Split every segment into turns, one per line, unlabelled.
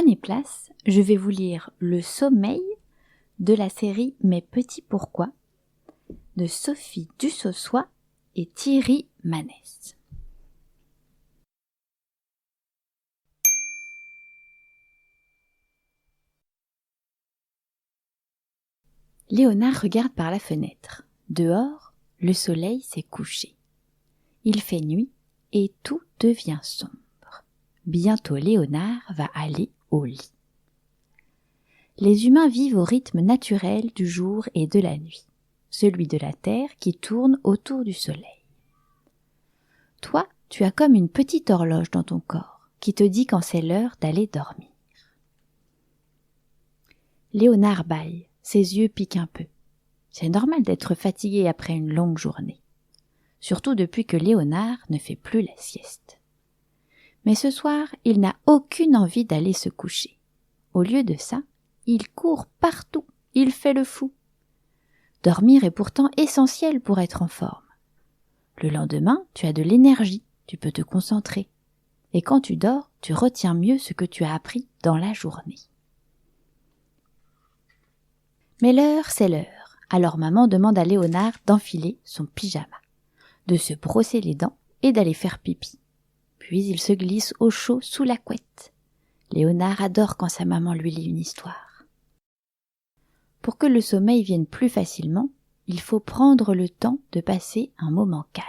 Prenez place, je vais vous lire Le sommeil de la série Mes petits pourquoi de Sophie Dussossois et Thierry Manès. Léonard regarde par la fenêtre. Dehors, le soleil s'est couché. Il fait nuit et tout devient sombre. Bientôt Léonard va aller au lit. Les humains vivent au rythme naturel du jour et de la nuit, celui de la terre qui tourne autour du soleil. Toi, tu as comme une petite horloge dans ton corps qui te dit quand c'est l'heure d'aller dormir. Léonard bâille, ses yeux piquent un peu. C'est normal d'être fatigué après une longue journée, surtout depuis que Léonard ne fait plus la sieste. Mais ce soir, il n'a aucune envie d'aller se coucher. Au lieu de ça, il court partout, il fait le fou. Dormir est pourtant essentiel pour être en forme. Le lendemain, tu as de l'énergie, tu peux te concentrer. Et quand tu dors, tu retiens mieux ce que tu as appris dans la journée. Mais l'heure, c'est l'heure. Alors maman demande à Léonard d'enfiler son pyjama, de se brosser les dents et d'aller faire pipi. Puis il se glisse au chaud sous la couette. Léonard adore quand sa maman lui lit une histoire. Pour que le sommeil vienne plus facilement, il faut prendre le temps de passer un moment calme,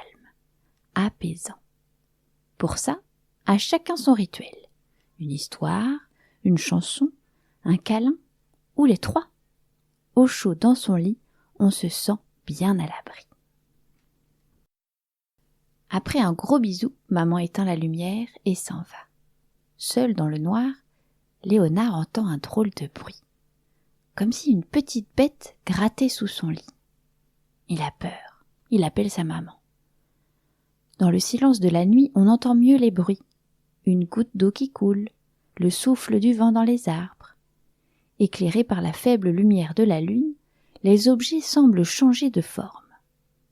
apaisant. Pour ça, à chacun son rituel. Une histoire, une chanson, un câlin ou les trois. Au chaud dans son lit, on se sent bien à l'abri. Après un gros bisou, maman éteint la lumière et s'en va. Seul dans le noir, Léonard entend un drôle de bruit, comme si une petite bête grattait sous son lit. Il a peur, il appelle sa maman. Dans le silence de la nuit, on entend mieux les bruits. Une goutte d'eau qui coule, le souffle du vent dans les arbres. Éclairés par la faible lumière de la lune, les objets semblent changer de forme.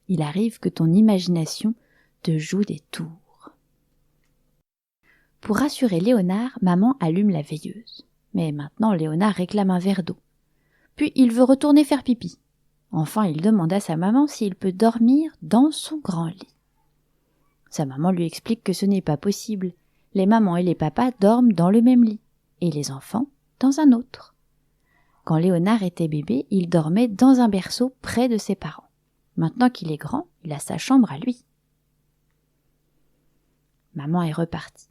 Il arrive que ton imagination te joue des tours. Pour rassurer Léonard, maman allume la veilleuse. Mais maintenant, Léonard réclame un verre d'eau. Puis il veut retourner faire pipi. Enfin, il demande à sa maman s'il peut dormir dans son grand lit. Sa maman lui explique que ce n'est pas possible. Les mamans et les papas dorment dans le même lit, et les enfants dans un autre. Quand Léonard était bébé, il dormait dans un berceau près de ses parents. Maintenant qu'il est grand, il a sa chambre à lui. Maman est repartie.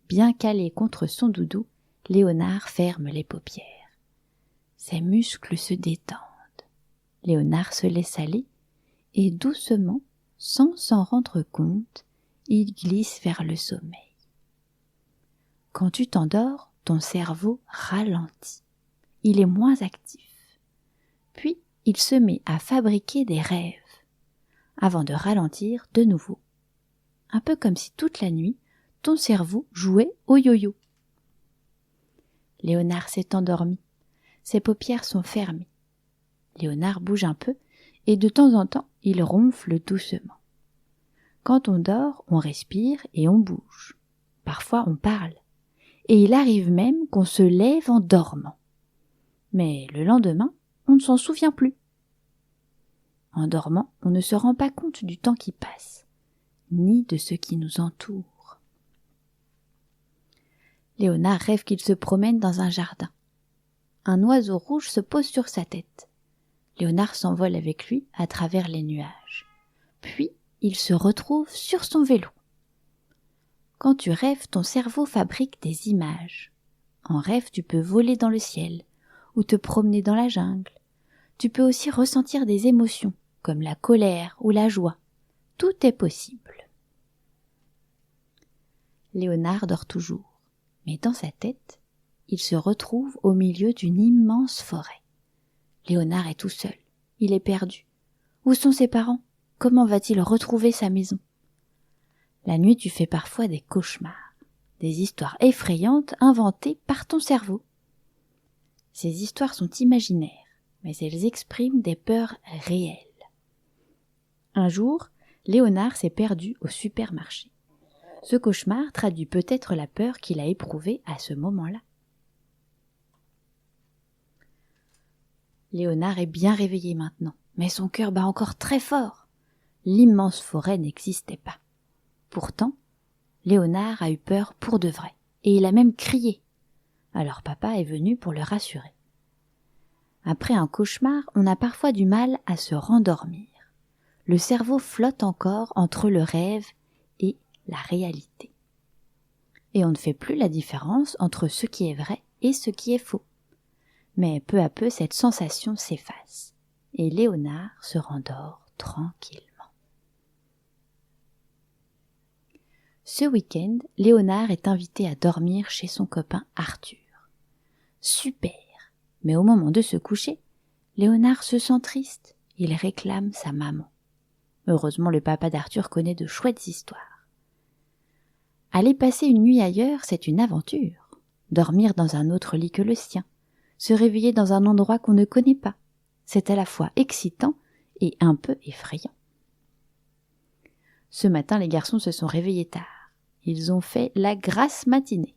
Bien calé contre son doudou, Léonard ferme les paupières. Ses muscles se détendent. Léonard se laisse aller et doucement, sans s'en rendre compte, il glisse vers le sommeil. Quand tu t'endors, ton cerveau ralentit. Il est moins actif. Puis, il se met à fabriquer des rêves, avant de ralentir de nouveau. Un peu comme si toute la nuit, ton cerveau jouait au yo-yo. Léonard s'est endormi. Ses paupières sont fermées. Léonard bouge un peu et de temps en temps, il ronfle doucement. Quand on dort, on respire et on bouge. Parfois, on parle. Et il arrive même qu'on se lève en dormant. Mais le lendemain, on ne s'en souvient plus. En dormant, on ne se rend pas compte du temps qui passe, ni de ce qui nous entoure. Léonard rêve qu'il se promène dans un jardin. Un oiseau rouge se pose sur sa tête. Léonard s'envole avec lui à travers les nuages. Puis, il se retrouve sur son vélo. Quand tu rêves, ton cerveau fabrique des images. En rêve, tu peux voler dans le ciel ou te promener dans la jungle. Tu peux aussi ressentir des émotions, comme la colère ou la joie. Tout est possible. Léonard dort toujours, mais dans sa tête, il se retrouve au milieu d'une immense forêt. Léonard est tout seul, il est perdu. Où sont ses parents? Comment va-t-il retrouver sa maison? La nuit, tu fais parfois des cauchemars, des histoires effrayantes inventées par ton cerveau. Ces histoires sont imaginaires, mais elles expriment des peurs réelles. Un jour, Léonard s'est perdu au supermarché. Ce cauchemar traduit peut-être la peur qu'il a éprouvée à ce moment-là. Léonard est bien réveillé maintenant, mais son cœur bat encore très fort. L'immense forêt n'existait pas. Pourtant, Léonard a eu peur pour de vrai, et il a même crié. Alors papa est venu pour le rassurer. Après un cauchemar, on a parfois du mal à se rendormir. Le cerveau flotte encore entre le rêve et la réalité. Et on ne fait plus la différence entre ce qui est vrai et ce qui est faux. Mais peu à peu, cette sensation s'efface, et Léonard se rendort tranquillement. Ce week-end, Léonard est invité à dormir chez son copain Arthur. Super! Mais au moment de se coucher, Léonard se sent triste. Il réclame sa maman. Heureusement, le papa d'Arthur connaît de chouettes histoires. Aller passer une nuit ailleurs, c'est une aventure. Dormir dans un autre lit que le sien. Se réveiller dans un endroit qu'on ne connaît pas. C'est à la fois excitant et un peu effrayant. Ce matin, les garçons se sont réveillés tard. Ils ont fait la grasse matinée.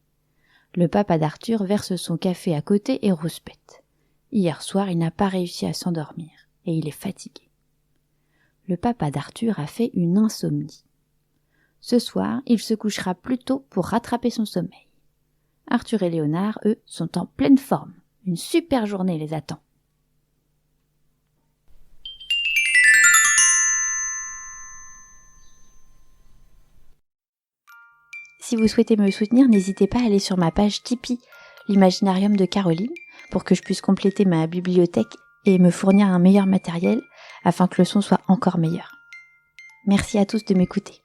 Le papa d'Arthur verse son café à côté et rouspète. Hier soir, il n'a pas réussi à s'endormir et il est fatigué. Le papa d'Arthur a fait une insomnie. Ce soir, il se couchera plus tôt pour rattraper son sommeil. Arthur et Léonard, eux, sont en pleine forme. Une super journée les attend. Si vous souhaitez me soutenir, n'hésitez pas à aller sur ma page Tipeee, l'Imaginarium de Caroline, pour que je puisse compléter ma bibliothèque et me fournir un meilleur matériel afin que le son soit encore meilleur. Merci à tous de m'écouter.